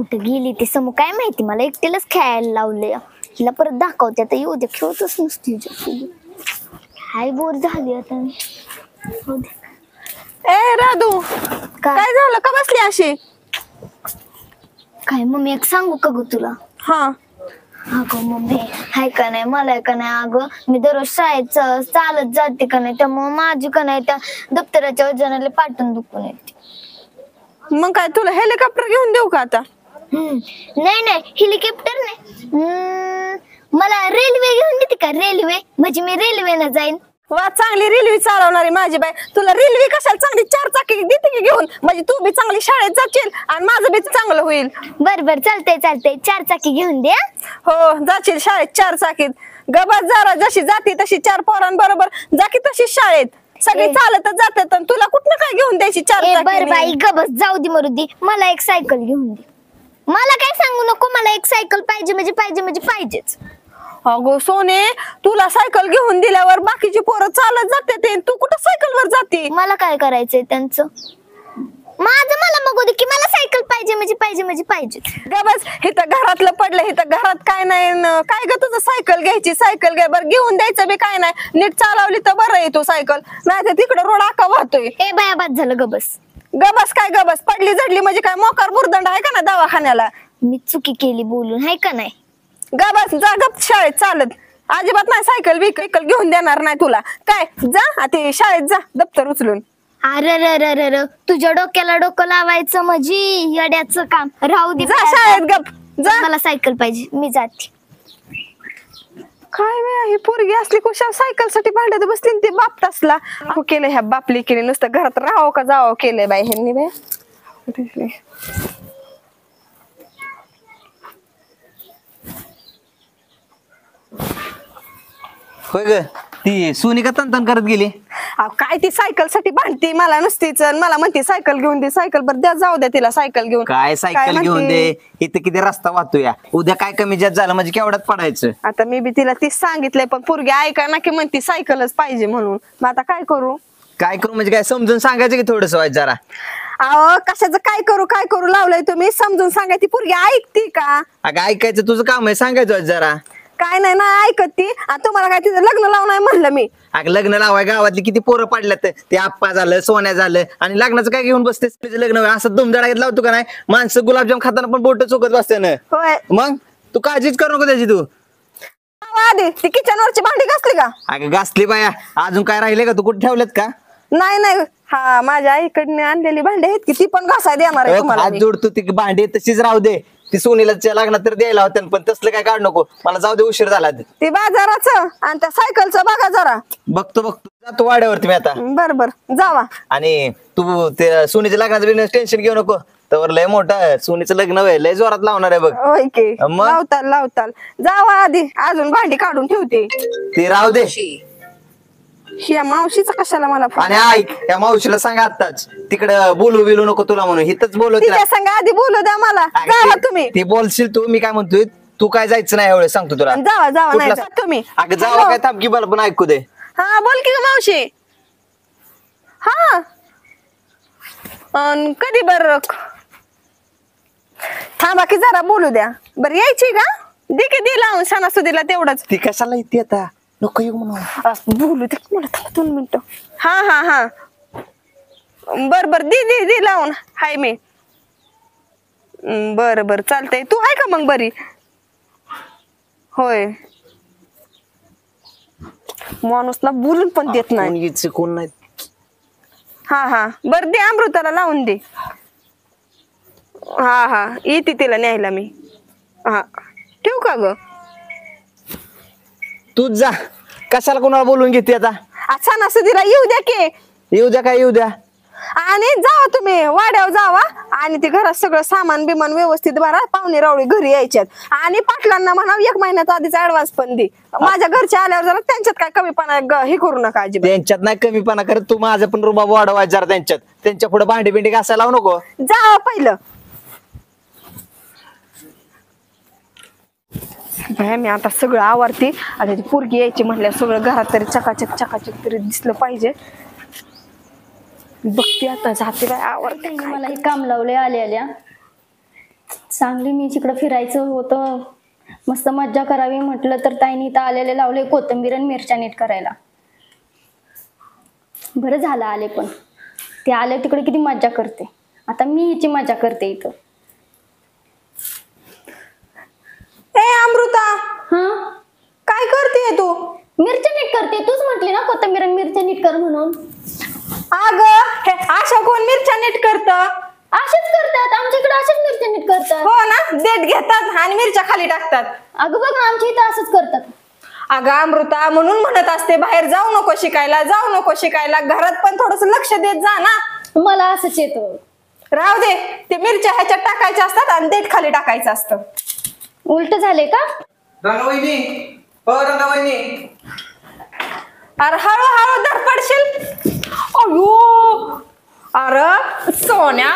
कुठं गेली ती समू काय माहिती, मला एकटीलाच खेळायला लावलंय. हिला परत दाखवते आता, येऊ दे, खेळतच नसते. हाय बोर झाली आता मी. ए राधू, काय झालं का बसली अशी? काय मम्मी एक सांगू का ग तुला? हा. अगं मम्मी हाय का नाही, मला का नाही, अगं मी दररोज शाळेत चालत जाते का नाही, त्यामुळे माझी का नाही त्या दप्तराच्या वजनाला पाठून दुखून येते. मग काय तुला हेलिकॉप्टर घेऊन देऊ का आता? नाही नाही, हेलिकॉप्टर नाही, मला रेल्वे घेऊन देते का? रेल्वे म्हणजे मी रेल्वेनं जाईन. वा, चांगली रेल्वे चालवणारी माझी बाई. तुला रेल्वे कशाला, चांगली 4 चाकी देते की घेऊन, म्हणजे तू बी चांगली शाळेत जाशील आणि माझं बी चांगलं होईल. बर बर, चालतंय चालतंय, 4 चाकी घेऊन दे. हो, जाशील शाळेत 4 चाकीत. गबस जरा, जशी जाती तशी 4 पोरांबरोबर जा की तशी शाळेत. सगळे चालतच जातात आणि तुला कुठनं काय घेऊन द्यायची 4 चाकी? बर बाई गबस, जाऊ दे मरू दे, मला एक सायकल घेऊन दे. मला काय सांगू नको, मला एक सायकल पाहिजे म्हणजे पाहिजे म्हणजे पाहिजेच. अगो सोने, तुला सायकल घेऊन दिल्यावर बाकीची पोरं चालत जाते ते, तू कुठं सायकलवर जाते? मला काय करायचंय त्यांचं? माझं मला बघू दे की मला सायकल पाहिजे म्हणजे पाहिजे म्हणजे पाहिजे. गबस, इथं घरातलं पडलं, इथं घरात काय नाही काय ग तुझं? सायकल घ्यायची, सायकल घ्या. बरं घेऊन द्यायचं बी काय नाही, नीट चालवली तर बरं आहे तू सायकल, नाही तर तिकडं रोड आका वाहतोय. ए बाया, बाद झालं गबस. गबस काय गबस? पडली झडली म्हणजे काय मोकार बुरदंड आहे का ना दवाखान्याला? मी चुकी केली बोलून, हाय का नाही? गबस, जा गप शाळेत चालत. अजिबात नाही सायकल बिकल घेऊन देणार नाही तुला. काय जा ते शाळेत जा दप्तर उचलून. अरे तुझ्या डोक्याला डोकं लावायचं म्हणजे येड्याचं काम. राहू दे, जा शाळेत गप जा. मला सायकल पाहिजे, मी जाते. काय वेळ ही पोरगी असली कुशा सायकल साठी भांडत बसली, ते बाप तसला केलं ह्या बापली केली, नुसतं घरात राहावं का जावं केलंय बाई ह्यांनी बाई. होय ग, ती सोनी का तन करत गेली? काय ती सायकल साठी भांडती मला नुसतीच, मला म्हणते सायकल घेऊन दे, सायकल बर द्या, जाऊ द्या तिला सायकल घेऊन. काय सायकल घेऊन दे, इथं किती रस्ता वाहतोय, उद्या काय कमी जास्त झालं म्हणजे केवढ्यात पडायचं. आता मी बी तिला तीच सांगितलंय, पण पोरगी ऐका ना की म्हणती सायकलच पाहिजे म्हणून. मग आता काय करू? काय करू म्हणजे काय समजून सांगायचं की थोडस वाईट जरा? अहो कशाचं काय करू लावलंय तुम्ही? समजून सांगायची, पोरगी ऐकती का? अगं ऐकायचं तुझं काम आहे, सांगायचं जरा. काय नाही ना ऐकत ती. तुम्हाला काय तिचं लग्न लावून आहे म्हणलं मी? अगं लग्न लावाय गावातली किती पोरं पडल्यात, ते आप्पा झालं, सोन्या झालं, आणि लग्नाचं काय घेऊन बसतेस? तुझं लग्न असं धुमधडाक्यात लावतो का नाही? माणसं गुलाबजाम खाताना पण बोट चुकत बसते ना. होय. मग तू काळजीच करू नको त्याची तू. आधी ती किचनवरची भांडी घासली का? अगं घासली बाया, अजून काय राहिले का? तू कुठे ठेवलेत का? नाही हा, माझ्या आईकडनं आणलेली भांडी आहेत की ती पण घासाय देणार आहे तुम्हाला. हात जोडतो, ती भांडी तशीच राहू दे. ती सोनीला लग्नात तर द्यायला होत्या, पण तसलं काय काढ नको, मला जाऊ दे, उशीर झाला. ती बाजाराचं आणि त्या सायकलचं बघा जरा. बघतो जातो वाड्यावरती मी आता. बर जावा. आणि तू ते सोनीच्या लग्नाचं बिझनेस टेन्शन घेऊ नको, तर लय मोठं सोनीचं लग्न होय, लय जोरात लावणार आहे बघ. होय की, मग? लावताल जावा आधी, अजून भांडी काढून ठेवते. ती राहू दे. ह्या मावशीचा कशाला मला फोन? आणि ऐक, त्या मावशीला सांग आताच, तिकडं बोलू बिलू नको तुला म्हणून, हिथच बोलू तिला. तिच्या संग आधी बोलू द्या मला. जावा तुम्ही. ती बोलशील तू, मी काय म्हणतोय, तू काय जायचं नाही एवढं सांगतो तुला. जावा नाही तुम्ही. अगं जावा काय, थांब की मला पण ऐकू दे. हा बोल की मावशी. हा कधी बर थांबा की जरा बोलू द्या. बर यायची का? दे की दे लावून सणासुदीला तेवढंच. ती कशाला येते आता? नको येऊ म्हणून. बोलू दे मला, थांबा 2 मिनिटं. हा बर दे लावून. हाय मी. बर चालतंय. तू आहे का मग बरी? होय. माणूसला बोलून पण देत नाही. कोण नाही. हा बर दे, अमृताला लावून दे. हा येते तिला न्यायला मी. हा ठेवू का ग? तूच जा, कशाला कोणाला बोलून घेते आता? सणासुदीला येऊ द्या की. येऊ द्या काय येऊ द्या. आणि जावा तुम्ही वाड्यावर जावा, आणि ते घरात सगळं सामान बिमान व्यवस्थित भरा. पाहुणे रावळे घरी यायच्यात, आणि पाटलांना म्हणा 1 महिन्याचा आधीचा ऍडव्हान्स पण दे. माझ्या घरच्या आल्यावर जरा त्यांच्यात काय कमीपणा हे करू नका अजिबात. त्यांच्यात नाही कमीपणा करत, तू माझं पण रुबाब वाढवायचा जरा त्यांच्यात. त्यांच्या पुढे भांडी बिंडी घासायला लावू नको. जावा पहिलं. मी आता सगळं आवरते. आता ती पोरगी यायची म्हणल्यावर सगळं घरात तरी चकाचक तरी दिसलं पाहिजे. बघते आता, जाते बाय आवरते. मला हे काम लावले आल्या सांगली मी तिकडं फिरायचं होतं, मस्त मज्जा करावी म्हटलं तर ताईने इथं आलेले लावले कोथिंबीर आणि मिरच्या नीट करायला. बरं झालं आले, पण ते आले तिकडे किती मज्जा करते. आता मी हिची मज्जा करते इथं. ए अमृता, हा, काय करते तू? मिरच्या नीट करते. तूच म्हटली ना कोथिंबीर आणि मिरच्या नीट कर म्हणून. अगं हे अशा कोण मिरच्या नीट करत? असेच करतात आमच्याकडे, असेच मिरच्या नीट करतात. हो ना, देठ घेतात आणि मिरच्या खाली टाकतात. अगं बघ ना, आमच्या इथं असंच करतात. अगं अमृता, म्हणून म्हणत असते बाहेर जाऊ नको शिकायला, जाऊ नको शिकायला, घरात पण थोडस लक्ष देत जा ना. मला असंच येतं. राहू दे, ते मिरच्या ह्याच्यात टाकायच्या असतात आणि देठ खाली टाकायचं असतं. उलट झाले का? रंगावहिनी, हो रंगावहिनी. अरे हळूहळू धडपडशील. अयो, अरे सोन्या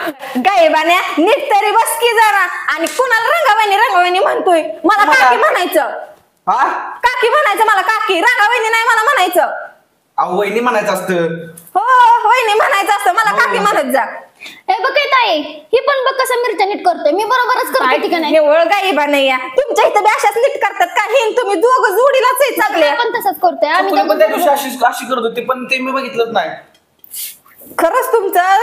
गायबान्या, नीट तरी बस की जरा. आणि कुणाला रंगावहिनी रंगावहिनी म्हणतोय? मला काकी म्हणायचं. हा, काकी म्हणायचं मला, काकी. रंगावहिनी नाही मला म्हणायचं. अहो वहिनी म्हणायचं असतं. हो, वहिनी म्हणायचं असतं, मला काकी म्हणत जा. हे बघ काय ताई, ही पण बघ कसं मिरच्या नीट करतोय. मी बरोबरच करते का नाही? निवळ गायबा नाही या. तुमच्या इथं बी अशाच नीट करतात का? हे तुम्ही दोघं जोडीलाच आहे चांगले. पण तसंच करतोय आम्ही. तुला पण त्या दिवशी अशी करत होती, पण ते मी बघितलंच नाही. खरंच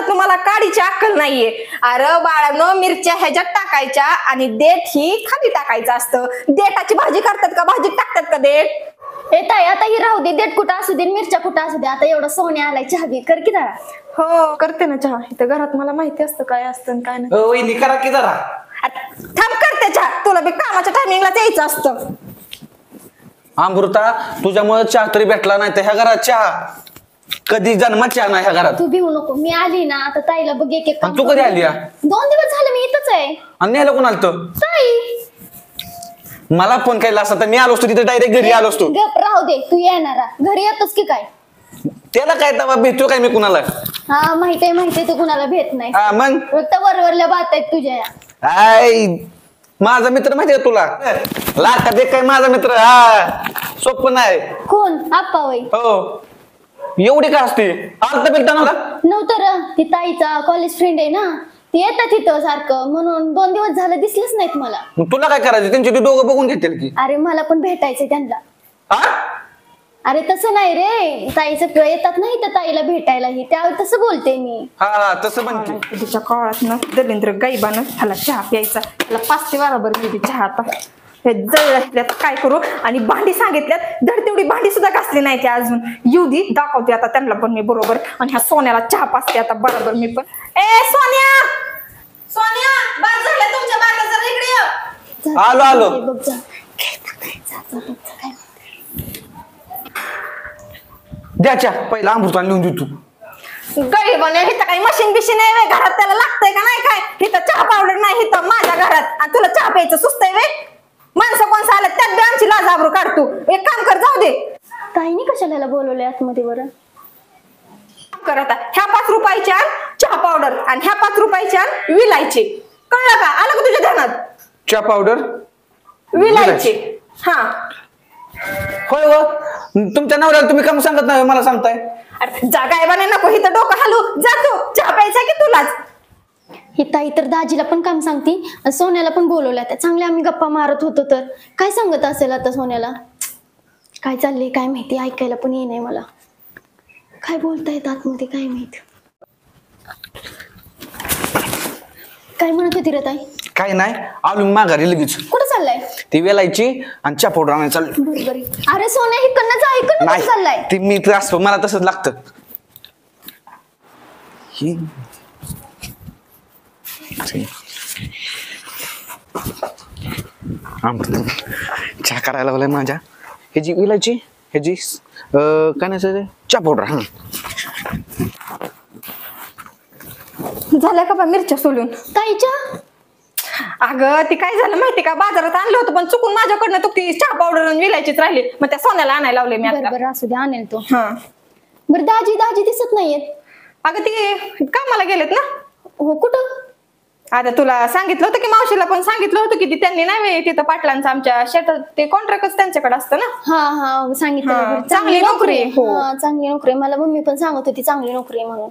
तुम्हाला काडीची अक्कल नाहीये. अरे बाळांनो, मिरच्या ह्याच्यात टाकायच्या आणि देठ ही खाली टाकायचं असतं. देठाची भाजी करतात का? भाजीत टाकतात का देठ? हे ताई, आता ही राहू दे. देठ कुठं असू दे, मिरच्या कुठं असू दे. आता एवढा सोने आलाय, चहा बी कर की जरा. हो, करते ना चहा. इथं घरात मला माहिती असतं काय असतं आणि काय नाही. वहिनी करा की जरा. थांब, करते चहा. तुला बी कामाच्या टायमिंगलाच यायचं असतं. अमृता, तुझ्यामुळे चहा तरी भेटला नाही तर ह्या घरात चहा कधी जन्मात चहा नाही ह्या घरात. तू भिवू नको. मी आली ना आता ताईला बघ एक एक काम आणि तू कधी आली या? 2 दिवस झाले मी इथंच आहे. आणि न्यायला कोण आलतं? ताई मला फोन केला असता तर मी आलो असतो तिथे, डायरेक्ट घरी आलो असतो. गप राहू दे, तू येणार घरी येतोस की काय? त्याला काय तवा भेटतो काय मी कुणाला? हा माहितीये तू कुणाला भेट नाही. हा मग फक्त वरवरल्या बात आहेत तुझ्या या. आय, माझा मित्र माहितीये तुला? लाखात एक काय माझा मित्र. हा, सोपं नाही. कोण? आप्पा वय? हो, एवढी का असते? आलता भेटता नव्हता? नव्हतं. ती ताईचा कॉलेज फ्रेंड आहे ना, ती येतात तिथं सारखं, म्हणून 2 दिवस झालं दिसलेच नाहीत मला. मग तुला काय करायचं? त्यांची ती दोघं बघून घेतील की. अरे मला पण भेटायचंय त्यांना. हा, अरे तसं नाही रे, ताईचं येतात ना इथं ताईला भेटायला, ही त्यावेळी तसं बोलते मी. हा तसं पण की. तिच्या काळात ना दलिंद्र गायबानं ह्याला चहा प्यायचा. त्याला 5 ते 12 बरं दिली चहा. आता हे जळल्यात काय करू. आणि भांडी सांगितल्यात, धड तेवढी भांडी सुद्धा घासली नाही की अजून. येऊ दे, दाखवते आता त्यांना पण मी बरोबर. आणि ह्या सोन्याला चहा पाचते आता बरोबर मी पण. ए सोन्या, सोन्या, बाद झालं तुमच्या बागा, जरा इकडे ये. आलो. हे बघ जा. द्या चहा पहिला, अमृता लिहून देऊ तू. गरीबाने इथं काही मशीन बिशीन आहे वे घरात? त्याला लागतंय का नाही काय? इथं चहा पावडर नाही इथं माझ्या घरात, आणि तुला चहा प्यायचं सुचतंय वे? माणसं कोण आलं त्यात बी आमची लाज आबरू काढतो. एक काम कर, जाऊ दे. ताईने कशाला बोलवलंय आतमध्ये बरं? कर आता, ह्या 5 रुपयाच्या चहा पावडर आणि ह्या 5 रुपयाच्या विलायचे. कळलं का? आलं का तुझ्या ध्यानात? चहा पावडर विलायचे. हा, होय व, तुमच्या नवऱ्याला तुम्ही काम सांगत नाही मला सांगताय? अरे जागा आहे बा, नको इथं डोकं हलू. जातो, चहा प्यायचा की तुलाच? ही ताई तर दाजीला पण काम सांगती आणि सोन्याला पण बोलवल्या. त्या चांगल्या आम्ही गप्पा मारत होतो तर काय सांगत असेल आता सोन्याला? काय चाललंय काय माहिती, ऐकायला पण ये नाही मला. काय बोलतायत आतमध्ये काय माहिती. काय म्हणत होती रे ताई? काय नाही, आलो मी माघारी लगेच. कुठं चाललाय? ती वेलायची आणि चहा पावडर आणायला चाललो. बरोबर. अरे सोन्या, इकडनं जा, इकडनं कुठं चाललाय? नाही, ती मी असतो, मला तसंच लागतं. चहा करायला लागलाय माझ्या. ह्याची विलायची, ह्याची काय नाही चहा पावडर. हा, झाल्या का बा मिरच्या सोलून? ताईच्या? अगं ती काय झालं माहिती का, बाजारात आणलं होतं पण चुकून माझ्याकडनं तू ती चहा पावडर आणि विलायचीच राहिली. मग त्या सोन्याला आणायला लावले मी आता. बरं असू दे, आणेल तो. हा, बरं दाजी दिसत नाहीयेत. अगं ती कामाला गेलेत ना. हो, कुठं? आता तुला सांगितलं होतं की, मावशीला पण सांगितलं होतं की त्यांनी नाही तिथं पाटलांचं आमच्या शेतात ते कॉन्ट्रॅक्टच त्यांच्याकडे असतं ना. हा सांगितलं. चांगली नोकरी. हा, चांगली नोकरी. मला मम्मी पण सांगत होती चांगली नोकरी म्हणून.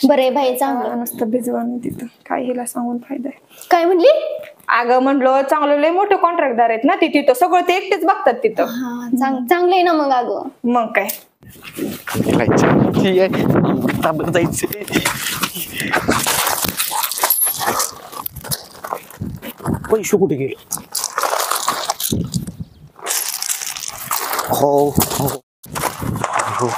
बरं आहे बाई चांगलं. नुसतं भिजवा मी तिथं, काय हिला सांगून फायदा आहे. काय म्हणली? अगं म्हणलं चांगलं लय मोठे कॉन्ट्रॅक्टदार आहेत ना ते तिथं, सगळं ते एकटेच बघतात तिथं. हा चांगलं आहे ना मग. अगं मग काय पैसे कुठे गेले? हो हो हो.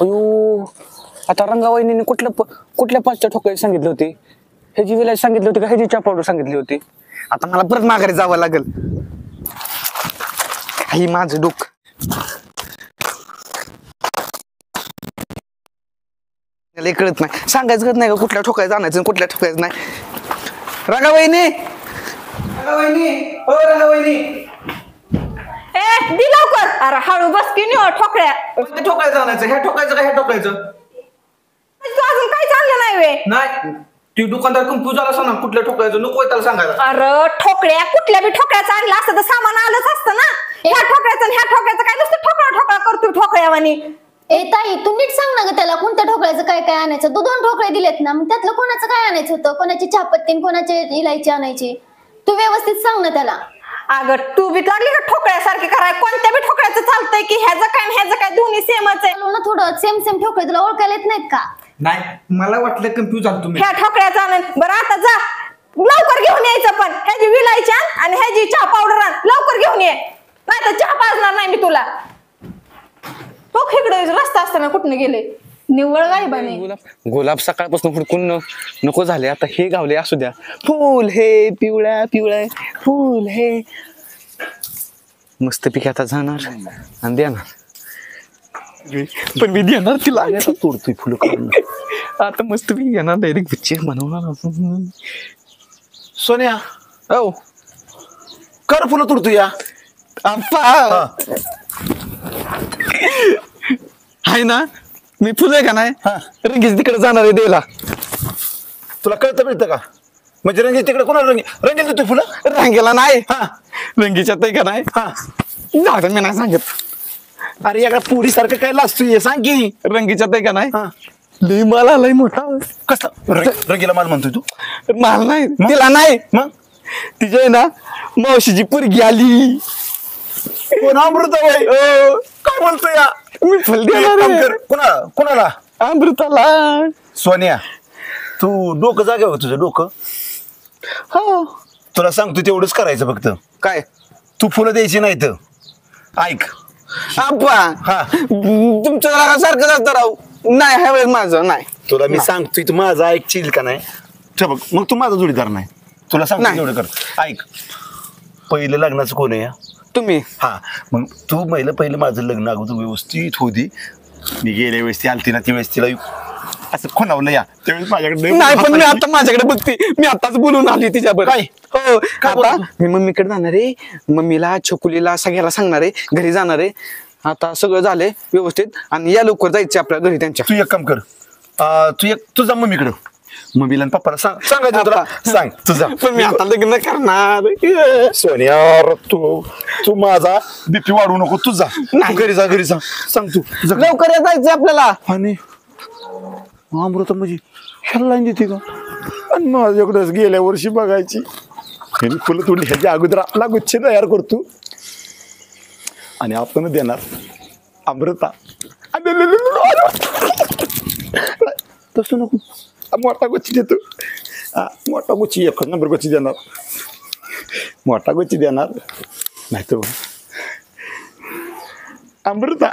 अयो, आता रंगावहिनीने कुठल्या पाचच्या ठोकायला सांगितले होते? ह्याची विलायची सांगितली होती का ह्याची चहा पावडर सांगितली होती? आता मला परत माघारी जावं लागेल. काही माझं डोकं. मला कळत नाही, सांगायचं कळत नाही का कुठल्या ठोकायचं आणायचं कुठल्या ठोकायचं नाही. रंगावहिनी, रंगावहिनी, ओ रंगावहिनी. ए दि लवकर. अरे हळू बस की नाही ठोकळ्या. कोणत्या ठोकायचं आणायचं? ह्या ठोकायचं का ह्या ठोकायचं? तू अजून काही चाललं नाही वे. नाही, ती दुकानदार कन्फ्यूज झाला असं ना, कुठल्या ठोकायचं नको त्याला सांगायला. अरे ठोकळ्या, कुठल्या बी ठोकळ्याचं आणलं असतं तर सामान आलंच असतं ना. ह्या ठोकळ्याचं आणि ह्या ठोकळ्याचं काय नुसतं ठोकळा करतो ठोकळ्यावानी. ए ताई तू नीट सांग ना ग त्याला, कोणत्या ठोकळ्याचं काय काय आणायचं? तू 2 ठोकळे दिलेत ना, मग त्यातलं कोणाचं काय आणायचं होतं? कोणाची चहापत्ती आणि कोणाची इलायची आणायची? तू व्यवस्थित सांग ना त्याला. अगं तू बी लागली का ठोकळ्यासारखी करायला? कोणत्या बी ठोकळ्याचं चालतंय की ह्याचं काय आणि ह्याचं काय, दोन्ही सेमच आहे. ना थोडं सेम ठोकळे तुला ओळखायला येत नाहीत का? नाही, मला वाटलं कन्फ्यूज झालं तुम्ही. ह्या ठोकळ्याचं आण. बरं आता जा लवकर घेऊन यायचं, पण ह्याची विलायची आण आणि ह्याची चहा पावडर आण. लवकर घेऊन ये, नाही तर चहा पाजणार नाही मी तुला. हो इकडे रस्ता असताना कुठनं गेले निव्वळ गायबाने. गुलाब सकाळपासून हुडकून नको झाले, आता हे गावले असू द्या. फुल हे पिवळ्या पिवळ्या फुल हे मस्त पिके आता जाणार आणि देणार. पण मी देणार तिला, तोडतोय फुलं काढून. आता मस्त पिके घेणार, डायरेक्ट पिक्चर बनवणार. सोन्या, हो कर फुलं तोडतो या. आहे ना, मी फुले का नाही रंगीच तिकडे जाणार आहे द्यायला. तुला कळतं मिळतं का? म्हणजे रंगी तिकडे कोणाला रंगील देतो फुलं? रंगीला नाही, रंगीच्या ते का नाही. झालं मी नाही सांगत. अरे या पुरी सारखं काय लाजतोय सांग की. रंगीच्या ते का नाही, लय मला लय मोठा. कसला रंगीला माल म्हणतोय तू? मला नाही, तिला नाही. मग तिच्या आहे ना मावशीची पोरगी आली. कोण अमृताबाई? काय म्हणतो या? मी फुल देणार कोणाला? अमृताला. सोन्या, तू डोकं जागे हो तुझं डोकं. हो तुला सांगतो तेवढंच करायचं फक्त. काय? तू फुलं द्यायची नाही तर ऐक. आप्पा, हा तुमच्या सारखं असतं राहू. नाही ह्या वेळेस माझं नाही. तुला मी सांगतोय तू माझं ऐकशील का नाही? बघ मग तू माझा जोडीदार नाही. तुला सांगतो नाही. एवढं कर. ऐक, पहिलं लग्नाचं कोण आहे? तुम्ही. हा मग तू पहिलं माझं लग्न अगोदर व्यवस्थित होती. मी गेल्या वेळेस ती आलती ना, ती वेळेस तिला असं खोनावलं या, त्यावेळेस माझ्याकडे नाही. पण मी आता माझ्याकडे बघते, मी आताच बोलून आली तिच्याबरोबर. काय? हो, काय आता बोलतो? मी मम्मीकडे जाणार आहे. मम्मीला छकुलीला सगळ्याला सांगणार आहे, घरी जाणार आहे. आता सगळं झालंय व्यवस्थित आणि या लवकर जायचं आपल्या घरी त्यांच्या. तू एक काम कर, तुझा मम्मीकडं मम्मीला आणि पप्पाला सांगायचं तुला. सांग तुझा. पण मी आता लग्न करणार. सोनिया, तू माझा बीपी वाढवू नको. तुझा घरी जा, घरी जा. सांग तू लवकर जायचं आपल्याला. आणि अमृता म्हणजे ह्याला लाईन देते का? आणि माझ्याकडेच गेल्या वर्षी बघायची. फुलं तोडली ह्याच्या अगोदर आपला गुच्छ तयार करतो आणि आपण देणार अमृता. तसं नको, मोठा गुच्छ देतो. मोठा गुच्छ, एक नंबर गुच्छ देणार. मोठा गुच्छ देणार नाही तर अमृता.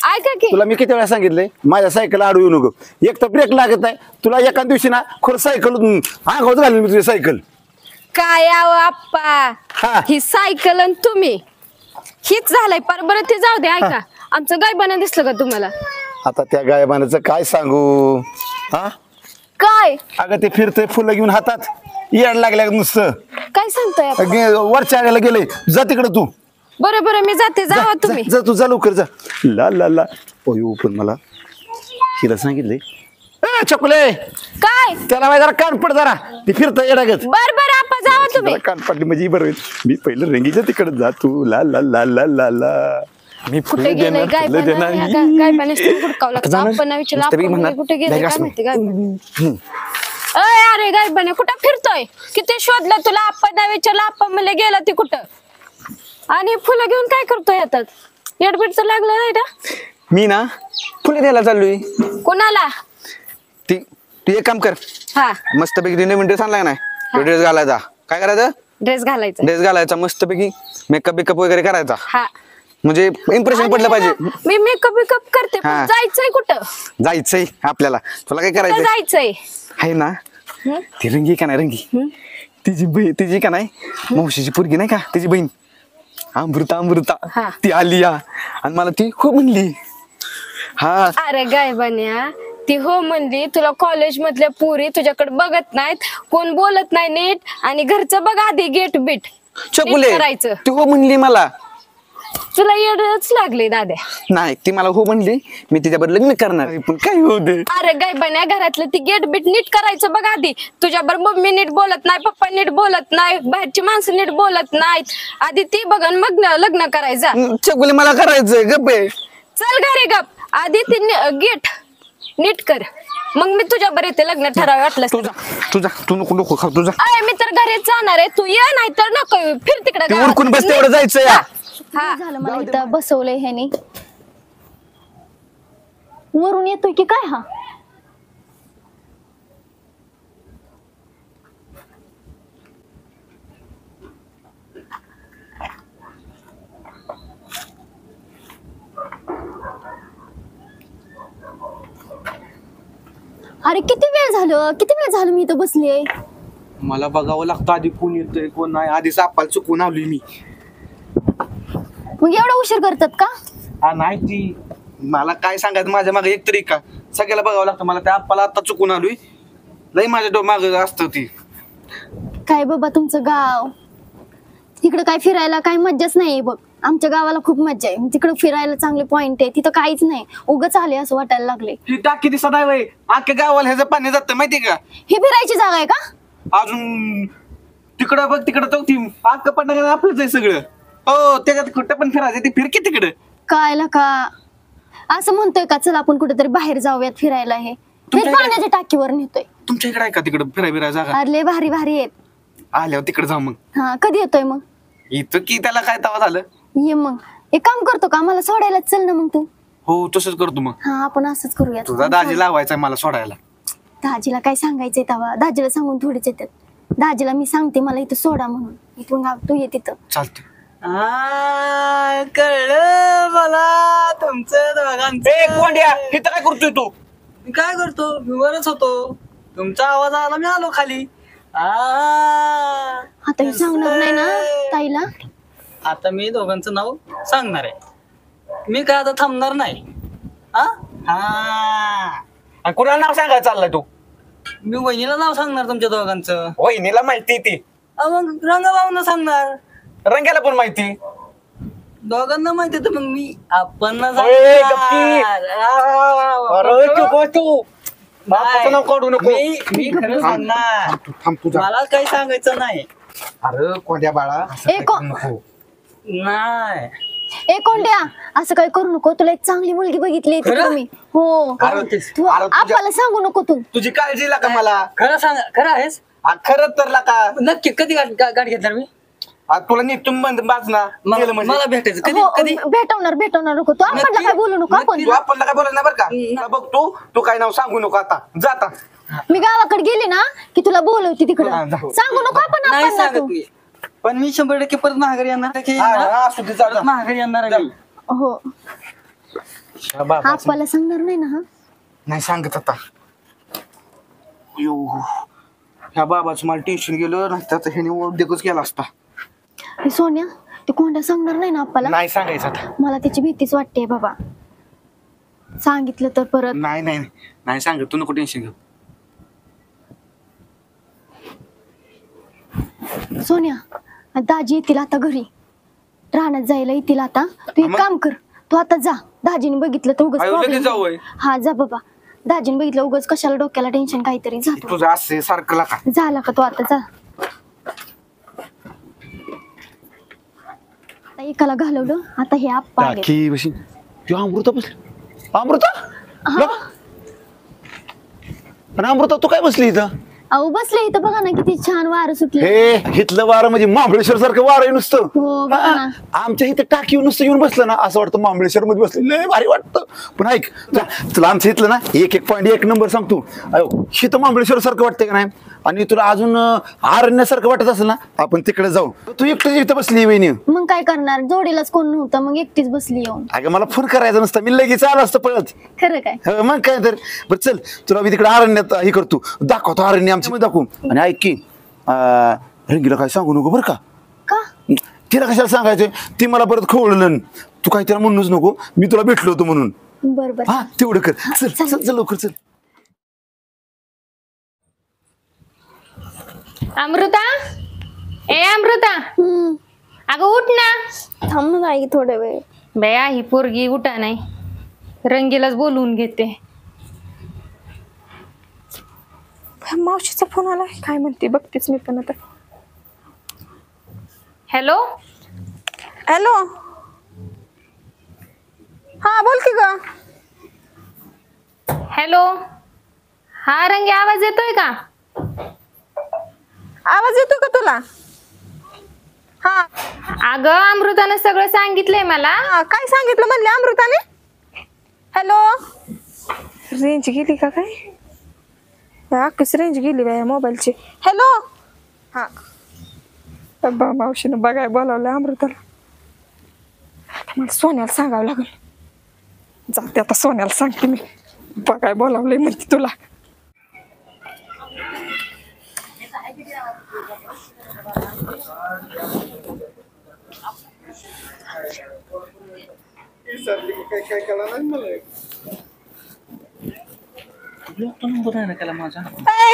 ऐका की तुला मी किती वेळा सांगितलंय माझ्या सायकल अडवू नको. एक तर ब्रेक लागत नाही तुला. एका दिवशी ना खरं सायकल अंगावर घालून मी तुझी सायकल. काय आव आप्पा, हा. ही सायकल आणि तुम्ही हीच झालंय पर. बरं ते जाऊ दे. ऐका, आमचं गायबानं दिसलं का तुम्हाला? आता त्या गायबानाचं काय सांगू? हा काय अगं ते फिरतंय फुलं घेऊन हातात, येड लागल्या नुसतं. काय सांगताय आप्पा? वरच्या आड्याला गेलंय. जा तिकडं तू. बरं बरं मी जाते, जावा तुम्ही. जा तू, जा लवकर जा. ला ला ला. पण मला हिला सांगितलंय, छकुले होय त्याला माहिती जरा कान पड जरा ती फिरता येडागच बर आपा जावा तुम्ही कान पडली म्हणजे बरं होईल. मी पहिलं रंगीच्या तिकडे जा तू ला ला ला ला ला ला मी कुठे फुलं गेले देणार, गाय फुलं देणार मी. गायबाने हुडकावं लागतं जाणार. आपण विचारलं नुसतं मी आपण म्हणणार, कुठे गेले लगेच काय माहिती गाय हम्म. अय अरे गायबाने कुठं फिरतोय किती शोधलं तुला आपण नाही विचारलं आपण मला गेला ती कुठं आणि फुलं घेऊन काय करतोय आता येडबीड तर लागलं नाही ना मी ना फुले द्यायला चाललोय. कोणाला ती तू एक काम कर हा मस्तपैकी नवीन ड्रेस आणलाय नाही ड्रेस घालायचा. काय करायचं ड्रेस घालायचा ड्रेस घालायचा मस्तपैकी मेकअप बिकअप वगैरे करायचा हा म्हणजे इम्प्रेशन पडलं पाहिजे. मी मेकअप बिकअप करते पण हा. जायचंय कुठं जायचंय आपल्याला तुला काय कुठं करायचंय जायचंय आहे ना ती रंगी का नाही रंगी तिची बहीण तिची का नाही मावशीची पोरगी नाही का तिची बहीण अमृता हा. ती आली आणि मला ती खूप म्हणली हा अरे गायबान्या ती हो म्हणली तुला कॉलेज मधल्या पुरी तुझ्याकडे बघत नाहीत कोण बोलत नाही नीट आणि घरचं बघ आधी गेट बीट चकुले करायचं ती हो म्हणली मला तुला येडच लागले दाद्या नाही ती मला हो म्हणली मी तिच्याबरोबर लग्न करणार आहे. पण काय होऊ दे अरे गायबान्या घरातलं ती गेट बीट नीट करायचं बघ आधी तुझ्याबरोबर मम्मी नीट बोलत नाही पप्पा नीट बोलत नाही बाहेरची माणसं नीट बोलत नाहीत आधी ती बघन मग लग्न करायचं चकुले मला करायचंय गप्पे चल घरी गप आधी ती गेट नीट कर मग मी तुझ्याबरोबर येते लग्न ठराव वाटलं तुझा तू नको खाऊ तुझा अरे मी तर घरीच जाणार आहे तू ये नाही तर नको फिर तिकडे ते उरकून बस तेवढं जायचं या हा झालं मला इथं बसवलंय ह्यानी वरून येतोय की काय हा अरे किती वेळ झालं मी इथं बसलीये मला बघावं लागतं आधी कोण येतोय कोण नाही आधी सापाला चुकून आलोय मी मग एवढा उशीर करतात का हा नाही ती मला काय सांगायचं माझ्या मागे एक तरी का सगळ्याला बघावं लागतं मला त्या आप्पाला आता चुकून आलोय लई माझ्या मागे असतं ती काय बाबा तुमचं गाव तिकडं काय फिरायला काय मज्जाच नाही बघ आमच्या गावाला खूप मज्जा आहे तिकडं फिरायला चांगले पॉइंट आहे तिथं काहीच नाही उगाच आले असं वाटायला लागले ही टाकी दिसत आहे वय अख्ख्या गावाला ह्याचं पाणी जातं माहितीये का ही फिरायची जागा आहे का अजून तिकडं बघ तिकडं तो ती अख्खं पाणी आपलंच आहे सगळं हो त्याच्यात कुठं पण फिरायचं ती फिरकी तिकडं कायला का असं म्हणतोय का चल आपण कुठेतरी बाहेर जाऊयात फिरायला हे तुमच्या पाण्याच्या टाकीवर नेतोय तुमच्या इकडे आहे का तिकडं फिराय जागा अरे लय भारी भारी आहेत आल्यावर तिकडे जाऊ मग हा कधी येतोय मग इथं की त्याला काय तवा झालं ये मग एक काम करतो का आम्हाला सोडायला चल ना मग तू हो तसंच करतो मग हा आपण असंच करूया तुझा दाजी लावायचा मला सोडायला दाजीला काय सांगायचंय तवा दाजीला सांगून थोडीच येतात दाजीला मी सांगते मला इथं सोडा म्हणून इथून तू ये तिथं चालतं कळलं मला तुमचं दोघांचं कोंड्या इथं काय करतोय तू मी काय करतो मी वरच होतो तुमचा आवाज आला मी आलो खाली आता हे सांगणार नाही ना ताईला आता मी दोघांचं नाव सांगणार आहे मी काय आता थांबणार नाही हा कुणाला नाव सांगायला चाललाय तू मी वहिनीला नाव सांगणार तुमच्या दोघांचं वहिनीला माहिती ती मग रंगभाऊना सांगणार रंग्याला पण माहिती दोघांना माहिती तर मग मी आपण ओय, गप्पी. अरे तू बापाचं नाव काढू नको मी खरं सांगणार थांब तुझा मला काही सांगायचं नाही अरे कोंड्या बाळा ए को नाही ए कोंड्या असं काय करू नको तुला एक चांगली मुलगी बघितली खरं? मी हो अरे तू तुझ्या- आपल्याला सांगू नको तू तुझी काळजी ला का मला खरं सांग खरं आहेस खरंच तर ला का नक्की कधी गाडी घेतणार मी तुला नीटून बंद बाजना मला मला भेटायचं कधी हो, कधी भेटवणार नको तू आपल्याला नक्की? काय बोलू नको आपण तू आपण काय बोलत नाही बरं का बघ तू काय नाव सांगू नको आता जा आता मी गावाकडे गेली ना की तुला बोलवते तिकडं हा, जा. सांगू नको आपण नाही आपल्याला सांगत तू मी पण मी 100% परत महागारी येणार की हा, हा, असू दे, जा, जा. परत महागारी येणार आहे मी. हो आपल्याला सांगणार नाही ना हा नाही सांगत आता ह्या बाबाचं मला टेन्शन गेलं नाही तर ह्याने उद्योगच केला असता हे सोन्या ते कोंड्या सांगणार नाही ना आपल्याला नाही सांगायचं आता मला त्याची भीतीच वाटते बाबा सांगितलं तर परत नाही नाही नाही सांगत तू नको टेन्शन घेऊ सोन्या दाजी येतील आता घरी रानात जायला येतील आता तू एक मग? काम कर तू आता जा दाजीने बघितलं तर उगाच आयो, लगेच problem जाऊ होय. होईल. हा जा बाबा दाजीन बघितलं उगाच कशाला डोक्याला टेन्शन काहीतरी झालं. तुझं असं सारखं का झाला का तो आता जा. आता एकाला घालवलं आता हे आप्पा आले. टाकी बशी तू अमृता बसली. अमृता बघ. आणि अमृता तू काय बसली इथं? अहो बसले इथं बघा ना किती छान वारं सुटलं. हे इथलं वारं म्हणजे महाबळेश्वर सारखं वारं आहे नुसतं. हो बघा ना. आमच्या इथं टाकी नुसतं येऊन बसलं ना असं वाटतं महाबळेश्वर मध्ये बसलं लय भारी वाटतं. पण ऐक तुला आमचं इथलं ना एक पॉईंट एक नंबर सांगतो. इथं महाबळेश्वर सारखं वाटतंय का नाही? आणि तुला अजून आरण्यासारखं वाटत असेल ना आपण तिकडे जाऊ. तू एकटं इथं बसली वहिनी. मग काय करणार जोडीलाच कोण नव्हतं मग एकटीच बसली येऊन. अगं मला फोन करायचा नसता मी लगेच आलो असतं पळत. खरं काय? मग काय तर बरं चल तुला मी तिकडे आरण्यात हे करतो दाखवतो अरण्य आमच्या मध्ये दाखवू. आणि ऐक की रंगीला काय सांगू नको बरं का? का? तिला कशाला सांगायचं? ती मला परत खवळलं. तू काय तिला म्हणूच नको मी तुला भेटलो होतो म्हणून. बरोबर. हा तेवढं कर. चल चल चल लवकर चल. अमृता ए अमृता अगं उठ ना. थांब ना आई थोड्या वेळ. बया ही पोरगी उठा नाही रंगीलाच बोलवून घेते. मावशीचा फोन आला काय म्हणते बघतेच मी पण आता. हॅलो हॅलो हा बोल की ग. हॅलो हा रंगी आवाज येतोय का? आवाज येतो का तुला? हा अगं अमृतानं सगळं सांगितलंय मला. काय सांगितलं म्हणले अमृताने? हॅलो रेंज गेली का काय? अख्खीच रेंज गेली बाय मोबाईलची. हॅलो हा मावशीनं बघाय बोलावलं अमृताला. मला सोन्याला सांगावं लागल. जाते आता सोन्याला सांगते मी बघाय बोलावलंय म्हणते तुला.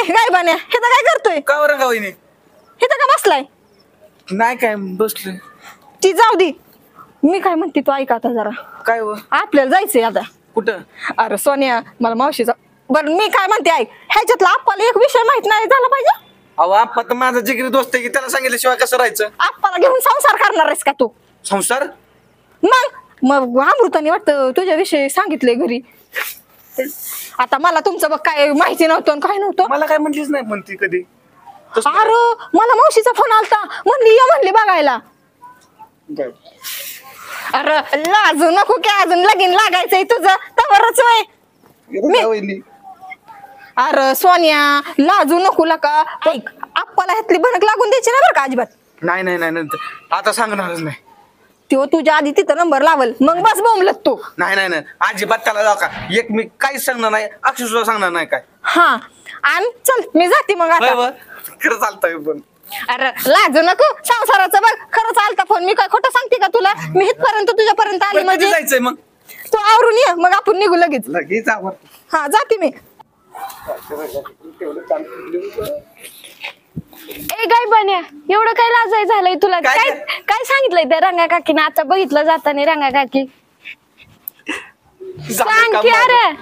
काय बन्या हिथं काय करतोय? का बरं का वहिनी? हिथं का बसलाय? नाही काय बसलोय. ती जाऊ दे मी काय म्हणते तू ऐका आता जरा. काय हो आपल्याला जायचंय आता. कुठं? अरे सोनिया मला मावशीचा बरं मी काय म्हणते ऐक ह्याच्यातला आप्पाला एक विषय माहित नाही झाला पाहिजे. अहो आप्पा तर माझा जिगरी दोस्त आहे की त्याला सांगितल्याशिवाय कसं राहायचं? आप्पाला घेऊन संसार करणार आहेस का तू? संसार? मग अमृताने वाटतं तुझ्याविषयी सांगितलंय घरी. आता मला तुमचं बघ काय माहिती नव्हतं काय नव्हतं. मला काय म्हटलीच नाही म्हणती कधी. अरे मला मावशीचा फोन आलता म्हणली ये म्हणली बघायला. अरे लाजू नको की अजून लगीन लागायचंय तुझं तवरच वय. अरे सोनिया लाजू नको का ऐक आप्पाला ह्यातली भनक लागून द्यायची ना बरं का अजिबात. नाही नाही नाही नंतर आता सांगणारच नाही. तो तुझ्या आधी तिथं नंबर लावल मग बस बोंबलत तू. नाही नाही नाही अजिबात त्याला जाऊ का एक मी काहीच सांगणार नाही अक्षर सुद्धा सांगणार नाही काय. हा आणि चल मी जाते मग आता. खरं चालतंय पण. अरे लाजू नको संसाराचं बघ खरंच आलता फोन मी काय खोटं सांगते का तुला? मी इथपर्यंत तुझ्यापर्यंत आली म्हणजे जायचंय मग तू आवरून ये मग आपण निघू लगेच. लगेच आवर. हा जाते मी. ए गाय बन्या एवढं काय लाजाय झालंय तुला? काय काय काय सांगितलंय त्या रंगा काकीने आता बघितलं जाताना रंगा काकी? सांग की अरे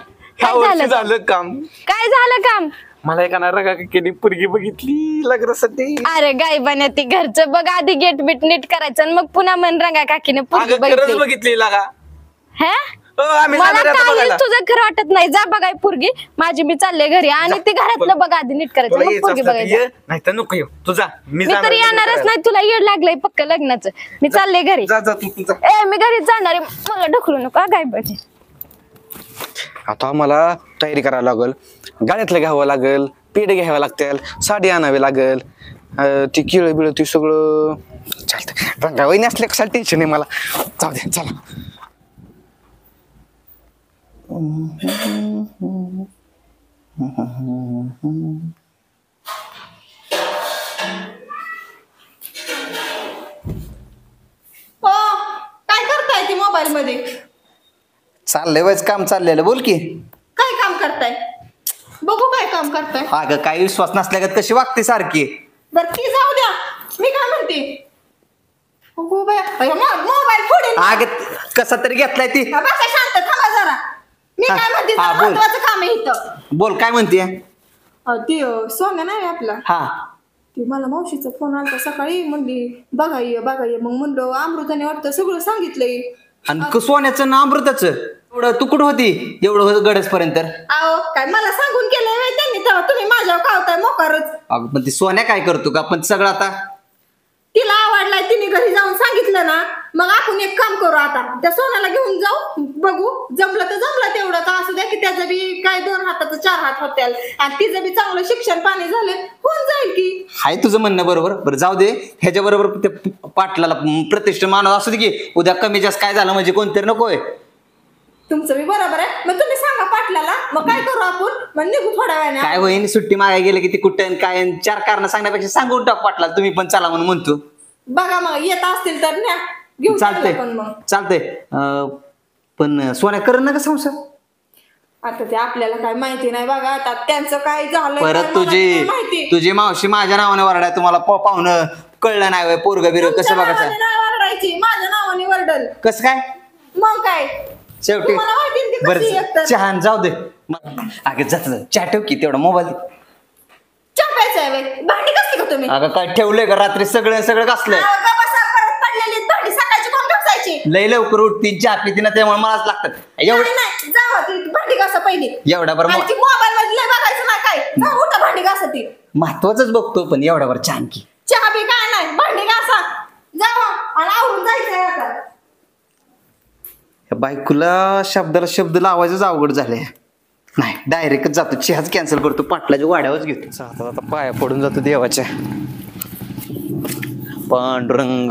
काय झालं? झालं काम. काय झालं काम? मला एका रंगा काकीने पोरगी बघितली लग्नासाठी. अरे गाय बन्या ती घरचं बघ आधी गेट बीट नीट करायचं आणि मग पुन्हा मन रंगा काकीने पोरगी अगं खरंच बघितली. बघितली लागा. हे आम्ही मला जाणार आहे आता काहीच बघायला. तुझं खरं वाटत नाही. जा बघाय पोरगी माझी मी चालले घरी आणि ती घरातलं बघ आधी नीट करायचं तुला मग यायचं पोरगी असलं तर बघायची. ये, नाही तर नको येऊ तुझा. मी तर येणारच नाही तुला येड लागलंय पक्क लग्नाचं. मी चालले घरी. जा जा तू तुझा. ए मी घरी जाणार आहे मला ढकलू नको गाय बने. आता मला तयारी करायला लागल. गाड्यातलं घ्यावं लागल पेढे घ्यावं लागतील साडी आणावी लागल ती किळ बिळ ती सगळं चालतं. रंगा वहिनी असल्या कशाला टेन्शन नाही मला. जाऊ दे चला. काय करताय ती मोबाईल मध्ये? चाललंय वयच काम चाललेलं बोल की. काय काम करताय? बघू काय काम करताय. अगं काही विश्वास नसल्यागत कशी वागते सारखी. बरं ती जाऊ द्या मी काय म्हणते मोबाईल फोडून अगं कसा तरी घेतलाय ती. बसा शांत थांबा जरा. मी काय म्हणते हा, जरा बोल. महत्वाचं काम आहे इथं. बोल काय म्हणते ती सोन्या नाही आपला हा ती मला मावशीचा फोन आला सकाळी म्हणली बघा ये मग म्हणलं अमृताने वाटतं सगळं सांगितलंय. आणि सोन्याचं ना अमृताचं एवढं तू कुठं होती एवढं गडस पर्यंत अहो काय मला सांगून केलंय व्हय त्यांनी तेव्हा तुम्ही माझ्यावर कावताय मोकारच. पण ती सोन्या काय करतो का पण सगळं आता तिला आवडलाय तिने घरी जाऊन सांगितलं ना मग आपण एक काम करू आता त्या सोन्याला घेऊन जाऊ बघू जमलं तर जमलं तेवढं तर असू द्या की त्याचं बी काय 2 हाताचं 4 हात होत्याल आणि तिचं बी चांगलं शिक्षण पाणी झालं होऊन जाईल की. हाय तुझं म्हणणं बरोबर बरं जाऊ दे ह्याच्या बरोबर ते पाटलाला प्रतिष्ठा मानव असू दे की उद्या कमी जास्त काय झालं म्हणजे कोणतरी नकोय. तुमचं बी बरोबर आहे मग तुम्ही सांगा पाटलाला मग काय करू आपण मग निघू थोड्या वेळाने. काय होईन सुट्टी मागाय गेलं की ती कुठं काय 4 कारण सांगण्यापेक्षा सांगून टाक पाटला तुम्ही पण चला म्हणून म्हणतो. बघा मग येत असतील तर न्या घेऊन चालतंय पण मग चालतंय पण सोन्या करण ना का संसार आता ते आपल्याला काय माहिती नाही बघा आता त्यांचं काय झालं परत तुझी मावशी माझ्या नावाने वरडाय तुम्हाला पाहुणं कळलं नाही पोरग बिर कसं बघायचं वरडायची माझ्या नावाने वरडल कसं काय मग काय शेवटी तुम्हाला माहिती ना ती बरं कशी एकतर. चहा जाऊ दे अगं जात चहा ठेव की तेवढा मोबाईल चहा प्यायचा आहे व्हय? भांडी कसली का तुम्ही अगं काय ठेवलंय का रात्री सगळं घासलंय अहो, गं बसा, परत पडलेली भांडी सकाळची कोण घासायची लय लवकर उठती चहा पिती ना त्यामुळे मलाच लागतात एवढं नाही जावा ती भांडी घासा पहिली एवढा बरं आणि ती मोबाईल मध्ये लय बघायचं ना काय जा उठा भांडी घासा ती महत्वाचंच बघतो पण एवढा बरं छान की चहा बी काय नाही भांडी घासा जावा आणि आवरून जायचंय आता. या बायकोला शब्दाला शब्द लावायचंच अवघड झालंय नाही डायरेक्टच जातो चहाच कॅन्सल करतो पाटलाच्या वाड्यावरच घेतो आता पाया पडून जातो देवाच्या पांडुरंग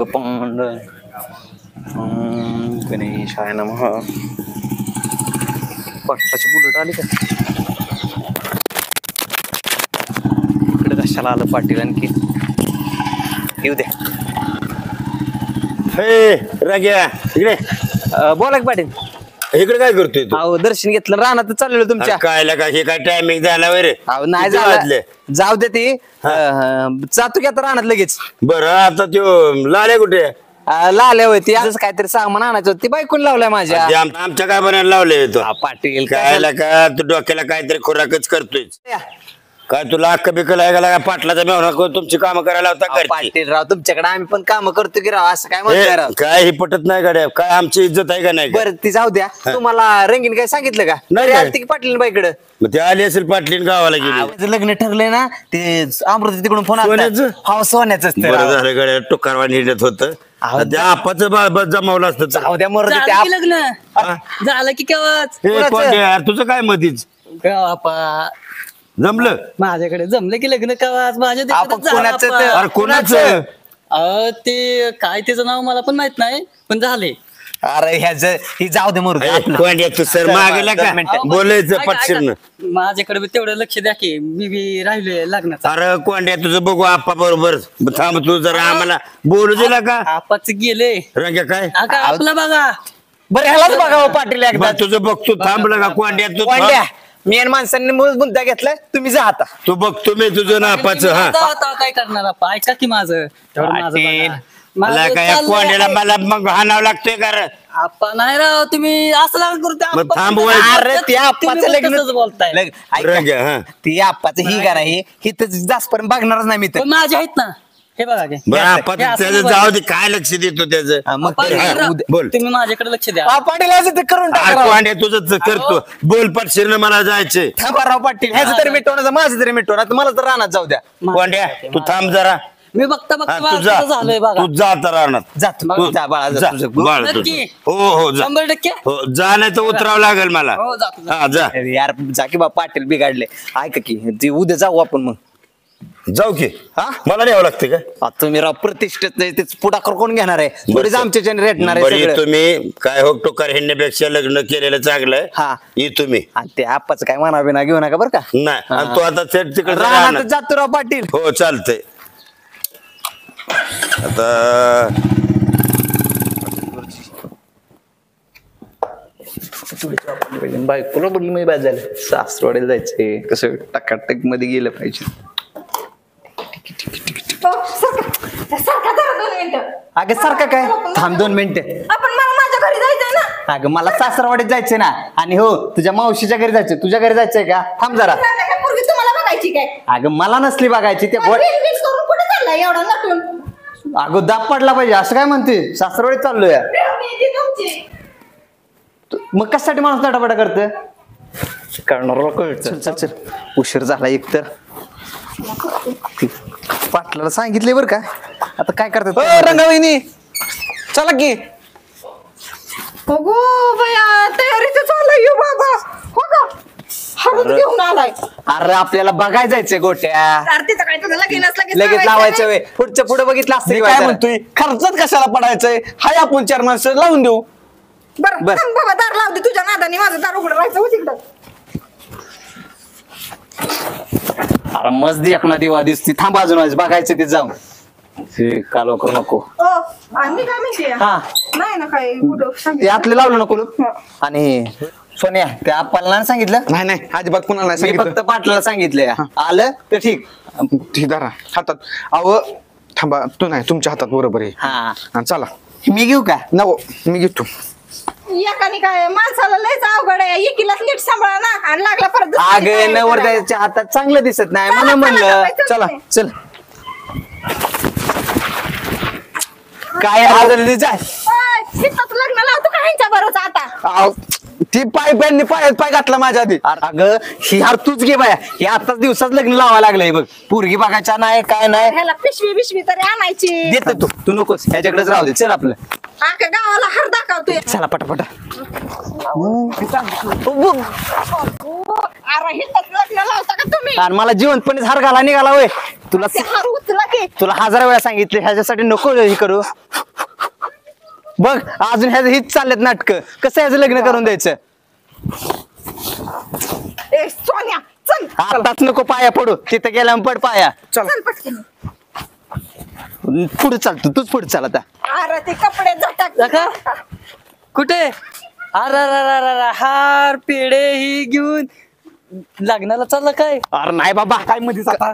गणेशाय नमः पाटलाची बुलेट आली का इकडे कशाला आलं पाटील आणखी येऊ द्या हे राग्या इकडे बोला की पाटील इकडे काय करतोय तू अहो दर्शन घेतलं रानात चाललेलो तुमच्या काय हे काय टायमिंग झाला वय रे अहो नाही किती झालं वाजले? जाऊ दे ती जातो की आता रानात लगेच बरं आता त्यो लाल्या कुठे लाल्या होती आजच काहीतरी सामान आणायचं होतं ती बायकून लावलाय माझ्या आमच्या काय बनायला लावले तो पाटील काय का तू डोक्याला काहीतरी खुराकच करतोय काय तुला अक्क बिकल आहे का पाटलाचा मेहना तुमची कामं करायला होता घरची? पाटील राव तुमच्याकडे आम्ही पण काम करतो की राव असं काय म्हणताय राव काय ही पटत नाही गाड्या काय आमची इज्जत आहे का नाही बरं ती जाऊ द्या तुम्हाला रंगीन काय सांगितलं का नाही. आलती की पाटील बाईकडं मग ते आली असेल पाटलीन गावाला गेली लग्न ठरलंय ना ते अमृत तिकडून फोन सोन्याचं? हा सोन्याच बरं झालं गाड्या टोकारवा हिंडत होत त्या आपाचं बाळ जमावलं असतं जाऊ द्या मरू दे, ते झालं की आप- लग्न झालं की केव्हाच हे कोणाचं? कोंड्या, यार, तुझं काय मधीच बापा जमलं माझ्याकडे जमलं की लग्न केव्हाच माझ्या आपण देखतच झालं कोणाचं बापा. ते- अरे कोणाचं ते काय त्याचं नाव मला पण माहित नाही पण झाले अरे ही जाऊ दे मरू दे आपलं. कोंड्या तू सर मागेला का दोन मिनिटं. बोलायचं ऐका, पटशीरनं ऐका. माझ्याकडे बी तेवढं लक्ष द्या की मी बी राहिलोय लग्नाचा अरे कोंड्या तुझं बघू आप्पा बरोबर थांब तू जरा आम्हाला बोलू दिला का आपाच गेले रंग्या काय आता आपला बघा बरं ह्यालाच बघावं पाटील एकदा बरं, तुझं बघतो थांबलं का कोंड्या तू वांड्या मी आणि माणसांनी मुद्दा घेतलाय तुम्ही जा आता तू बघतो मी तुझं नापाचं हा आता काय करणार आपा ऐका की माझं तेवढं माझं पाटील, बघा. मला माझं काय चाललंय. कोंड्याला मला मग हाणावं लागतंय का रे? आप्पा नाही राव तुम्ही असं लागलं करू ते मग आप्पा थांब तुम्ही- वय. अरे ते आप्पाचं तुम्ही पण लग्न तसंच बोलताय रंग्या हा ती आप्पाचं ही गाणं ही तर जास्तपर्यंत बघणारच नाही मी तर पण माझे आहेत ना हे बघा की बरं आप्पा हे असं त्याचं बघा. जाऊ दे काय लक्ष देतो त्याचं हा, मग आप्पा, ते- हा, राव, बोल. तुम्ही माझ्याकडे लक्ष द्या पाटील ह्याचं ते करून टाका राव. कोंड्या तुझं करतो बोल पटशीरनं मला जायचंय थांबा राव पाटील ह्याचं तरी मिटवण्याचं माझं तरी मिटवणार मला तर रानात जाऊ द्या कोंड्या तू थांब जरा मी बघता हा, बघता तू बाळा, जा कसं झालंय बघा तू जा आता राहणार जा तू जा बाळा जा तुझं. बाळ तुझं. नक्की? हो हो जा 100% हो जा नाही तर उतरावं लागेल मला हो, जातो, जातो. हा जा अरे यार जा की बा पाटील बिघडले ऐका की ती उद्या जाऊ आपण मग जाऊ की हा? मला न्यावं लागते का आता तुम्ही राव प्रतिष्ठित नाही तेच पुढाकार कोण घेणार आहे थोडीच आमच्या रेटणार आहे बरं सगळं. तुम्ही काय हो टोकार हिंडण्यापेक्षा लग्न केलेलं चांगलं हा. ये तुम्ही आणि ते आप्पाचं काय म्हणा बिना घेऊ नका बरं का नाही आणि तू आता थेट तिकडे रानात राहणार. जातो राव पाटील हो चालतंय आता बायकोला बोलली मी बाद झालं सासरवाडीला जायचंय कसं टकाटक मध्ये गेलं पाहिजे सारखा जरा 2 मिनिटं अगं सारखं काय थांब 2 मिनिटं आपण मला माझ्या घरी जायचंय ना अगं मला सासरवाडीत जायचंय ना. आणि हो तुझ्या मावशीच्या घरी जायचंय. तुझ्या घरी जायचंय का? थांब जरा. पोरगी तुम्हाला बघायची काय? अगं मला नसली बघायची ते वीट करून कुठे चाललाय एवढा नटून? अगं दाब पडला पाहिजे असं काय म्हणते? सासरवाडीत चाललोय. मग कशासाठी माणूस नटापटा करत? करणार कळत. चल चल चल उशीर झाला एक तर. पाटलाला सांगितले बरं का. आता काय करतात? रंगावहिनी चला की. अगो बया तयारीचं चाललंय यो बाबा. हो का? हळूच घेऊन आलाय. अरे आपल्याला बघायला जायचंय गोट्या. आरतीचं काय तुझं लगेच लावायचं वे. पुढच्या पुढे बघितलं मी असतं काय काय म्हणतोय खर्चात कशाला पडायचंय? हाय आपण 4 माणसं लावून देऊ. बरं बर. थांब बाबा दार लावते तुझ्या नादाने माझं दार उघडं राहायचं हो तिकडं. अरे मस्त देखना देवा दिसती. थांब अजून बघायचं ते जाऊन. कालो करू नको. आणि मी काय म्हणते हा नाही ना काय कुठं ते सांगितलं. आतले लावलं नको. आणि सोन्या त्या आप्पाला नाही सांगितलं. नाही नाही अजिबात कुणाला नाही मी सांगितलं. फक्त पाटलाला सांगितलंय. आलं तर ठीक. ठीक धरा हातात. अहो थांबा तू नाही तुमच्या हातात बरोबर आहे. हा हा, चला मी घेऊ का? नको मी घेतो. एकाने काय माणसाला लयच अवघड आहे. एकीलाच नीट सांभाळा ना आणि लागला परत दुसऱ्याने अगे काय करायला? नवरदेवाच्या हातात चांगलं दिसत नाही चला, म्हणून चला, म्हणलं. चला, चला चला. चल. काय आदरली जाय. ओय, हिथंच लग्न लावतो का ह्यांच्या बरोबर आता? अहो, ती पाय पाय घातला माझ्या आधी. अगं ही हार तूच घे बाया. हे आताच दिवसात लग्न लावा लागलंय बघ. पोरगी बघायच्या नाही काय नाही. ह्याला पिशवी तरी आणायची. देत तू नकोस ह्याच्याकडेच राहू दे. चल आपलं. आख्या गावाला हर दाखवतोय. चला पटापटा. अरे हिथंच लग्न लावता का तुम्ही? आणि मला जिवंतपणेच हार घाला निघाला होय. तुला ते हार उचला की. तुला 1000 वेळा सांगितले ह्याच्यासाठी नको हे करू. बघ अजून ह्याचं हीच चाललेत नाटक. कसं ह्याचं लग्न करून द्यायचं? ए सोन्या चल आताच नको पाया पडू. तिथं गेल्या पड पाया. चल पटकन. पुढे चालतो तूच पुढे चाल आता. अरे ते कपडे झटक. कुठे? अरे हार पेढे ही घेऊन लग्नाला चालला काय? अरे नाही बाबा. काय मध्ये जाता?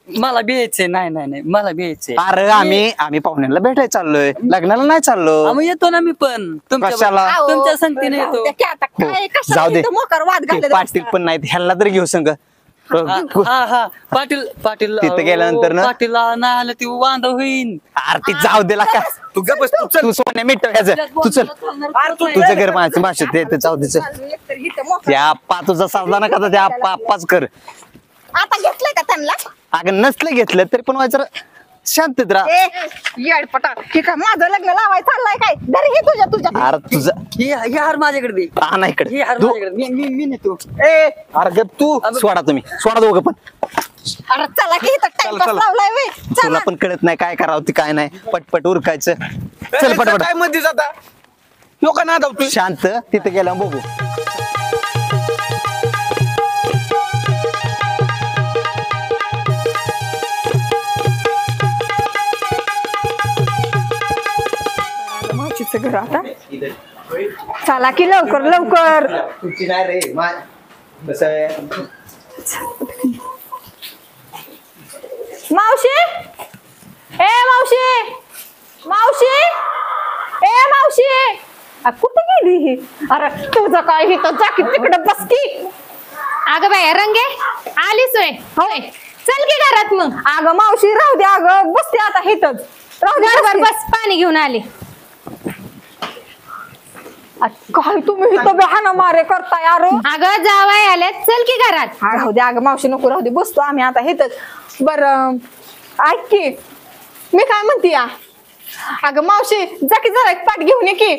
मला बी यायचंय. नाही मला बी यायचंय. अरे आम्ही पाहुण्यांना भेटायला चाललोय. लग्नाला नाही चाललो. मग येतो ना मी पण कशाला? तुमच्या संगतीने येतो. ते काय आता काय हो, कशाला जाऊ दे. इथं मोकर वाद ते घालत पाटील पण नाहीत. ह्याला तरी घेऊ संग. हा पाटील तिथं गेल्यानंतर ना? पाटील नाही आलं ती वांद होईन. आरती जाऊ दे का. तू गप बस. तू सोन्या मिठ ह्याचं. तू चल. तुझं घर माझं भाषेत ते जाऊ दे. त्या आप्पा तुझा साजला नका तर त्या आप्पाच कर. आता घेतलंय का त्यांना? अगं नसलं घेतलं तरी पण व्हायचं शांतीत राहा. येडपटा हे काय माझं लग्न लावायचं चाललंय काय? घरी हे तुझ्या अरे तुझं ही हार माझ्याकडे दे. आणा ही इकडे. हार माझ्याकडे मी नेतो. अरे गप तू. सोडा तुम्ही. सोडा दोघं पण. अरे चला की इथं टाइमपास लावलाय वे. तुला चला पण कळत नाही काय करावं ती काय नाही. पटपट उरकायचं. चल पटपट. काय मध्ये जाता? लोक ना धावतोय. शांत. तिथे गेला बघू. मावशीचं घर आता. चला की लवकर. तुझी नाही रे. कसं आहे मावशी ए मावशी कुठे गेली ही? अरे तुझं काय ही तर जाकी तिकडे बस की. अगं बाय रंगे आलीच होय. होय चल की घरात मग. अगं मावशी राहू दे. अगं बसते आता हिथंच. राहू दे बरोबर बस पाणी घेऊन आले. काय तुम्ही इथं बहाना मारे करताय अरे. अगं जावाय आल्यात चल की घरात. राहू दे अगं मावशी नको राहू दे. बसतो आम्ही आता हिथंच. बरं ऐक की मी काय म्हणते या. अगं मावशी जा की जरा एक पाठ घेऊन ये की.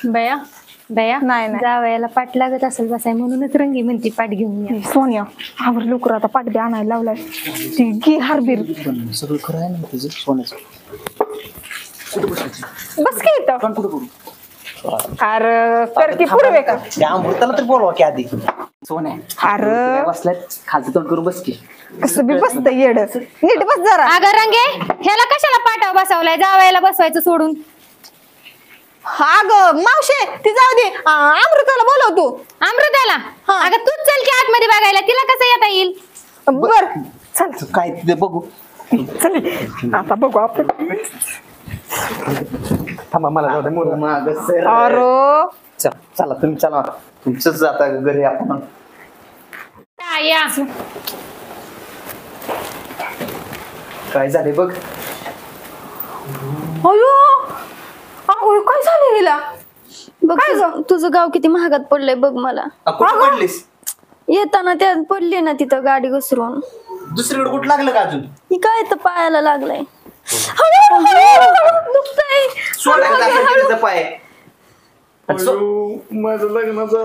बया नाही. जावयाला पाठ लागत असेल बसाय म्हणूनच रंगी म्हणती पाठ घेऊन या. सोनिया आवर लवकर आता पाठ बी आणायला लावलाय. ती घे हारबीर. सगळं खरं आहे ना तुझं सोन्याचं. बस की इथं. अरे कर की पुरवे का. त्या अमृताला तर बोलवा की आधी. सोन्या अरे बसल्यात खालचं तोंड करून बस की. कसं बी बसत येड. नीट बस जरा. अगं रंगे ह्याला कशाला पाठाव बसवलाय? जावयाला बसवायचं सोडून. अगं मावशी ती जाऊ दे. अमृताला बोलव तू. अमृताला अगं तूच चल की आतमध्ये बघायला. तिला कसं येता येईल? बर चल काय ते बघू. चल आता बघू आपण. थांबा मला जाऊ दे. अरे चला तुम्ही चला तुमचंच आता घरी आपण या काय झाले बघ. अयो अगो काय झालं हिला? बघ तुझं गाव किती महागात पडलंय बघ मला. कुठे पडलीस? येताना त्या पडली ना तिथं गाडी घसरून. दुसरीकडे कुठं लागलं का अजून? ही काय तर पायाला लागलंय. दुखतंय. सोडायला पाय माझं लग्नाचं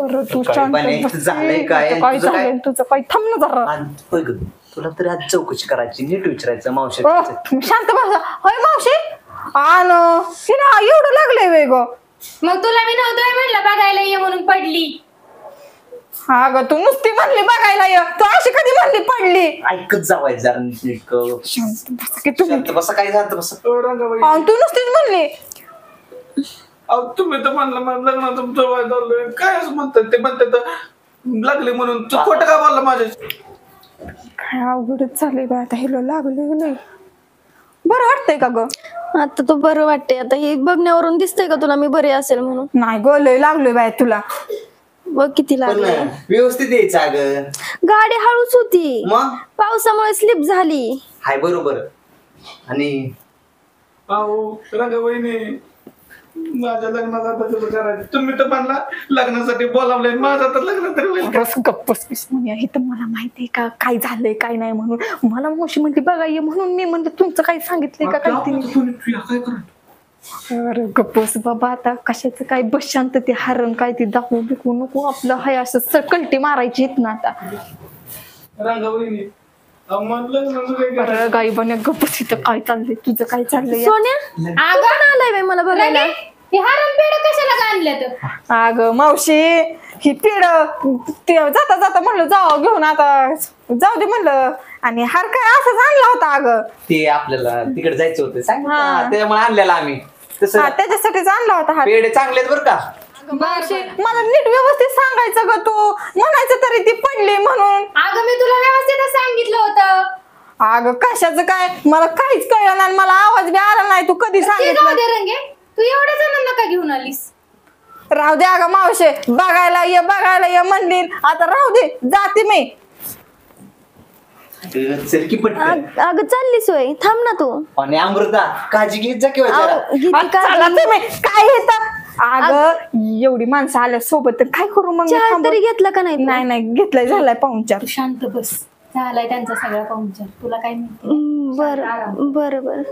अरे तू काय शांत पाणी बस. झालंय काय? काय तुझं काय? झालंय तुझं काय? थांब ना जरा. होय ग, तुला तरी आज चौकशी करायची, नीट विचारायचं मावशी. तुम्ही शांत बसा. होय मावशी आण हिला एवढं लागलंय वेग. मग तुला मी नव्हतं म्हणलं बघायला ये म्हणून पडली. अगं तू नुसती म्हणली बघायला ये, तू अशी कधी म्हणली पडली? ऐकत जावाय जरा नीट. शांत बसा की तुम्ही. शांत बसा, काय झालं बसा. आणि तू नुसतीच म्हणली. अहो तुम्ही तर म्हणलं मला लग्नाचं तुमचं वय झालंय, काय असं म्हणतात ते म्हणतात लागले म्हणून तू खोटं का बोलला माझ्या? काय अवघडच झालंय बा आता हिला लागलं नाही. बरं वाटतंय का ग? आता तो बरं वाटतंय. आता हे बघण्यावरून दिसतंय का तुला मी बरी असेल म्हणून? नाही ग लय लागलोय बाय तुला. बघ किती पण लागले. व्यवस्थित यायचं अगं. गाडी हळूच होती, मग पावसामुळे स्लिप झाली. हाय बरोबर. आणि अहो रंगाबाईने माझ्या लग्नात आता कसं करायचं? तुम्ही तर म्हणला लग्नासाठी बोलावलंय, माझं तर लग्न तरी होईल का? बस गप्पस म्हणे हे तर मला माहितीये का काय झालंय काय नाही म्हणून. मला मावशी म्हणली बघा ये म्हणून मी म्हणलं तुमचं काही सांगितलंय का काय तिने. काय करा अरे गप्पस बाबा आता कशाचं काय बस शांत ते हरण काय ते दाखवू बिकू नको. आपलं हाय असं कलटी मारायची येत ना आता. रंगाबाईने म्हणलं लग्नाचं काय करायचं? अरे गाई बन्या गप्पस इथं काय चाललंय तुझं काय चाललंय? सोन्या तू पण आलाय बाई मला बघायला. हे हरण पेड कशाला आणलं तर? अगं मावशी ही पिढ ते जाता जाता म्हणलं जाऊ घेऊन आता जाऊ दे म्हणलं. आणि हार काय असंच आणला होता अगं. ते आपल्याला तिकडे जायचं होतं सांग हा. त्यामुळे आणलेला आम्ही तसं. हा त्याच्यासाठीच आणला होता हार. पेढे चांगले आहेत बरं का. मावशी मला नीट व्यवस्थित सांगायचं ग तू. म्हणायचं तरी ती पडली म्हणून. अगं मी तुला व्यवस्थित सांगितलं होतं. अगं कशाचं काय मला काहीच कळलं नाही. मला आवाज बी आला नाही. तू कधी ते जाऊ सांगितलं? दे रंगे, तू एवढ्या जणांना का घेऊन आलीस? राहू दे अगं मावशे बघायला ये म्हणली. आता राहू दे जाते मी. चल की पटकन. अगं चालली सोय थांब ना तू. आणि अमृता काळजी घेत जा किंवा जरा. घेते चला का? तुम्ही काय येतं अगं एवढी माणसं आल्या सोबत तर काय करू मग मी चहा थांबून? तरी घेतला का नाही तू? नाही घेतलाय झालाय पाहुणचार. तू शांत बस. झालाय त्यांचा सगळा पाहुणचार, तुला काय माहिती? बरं बरं बरं.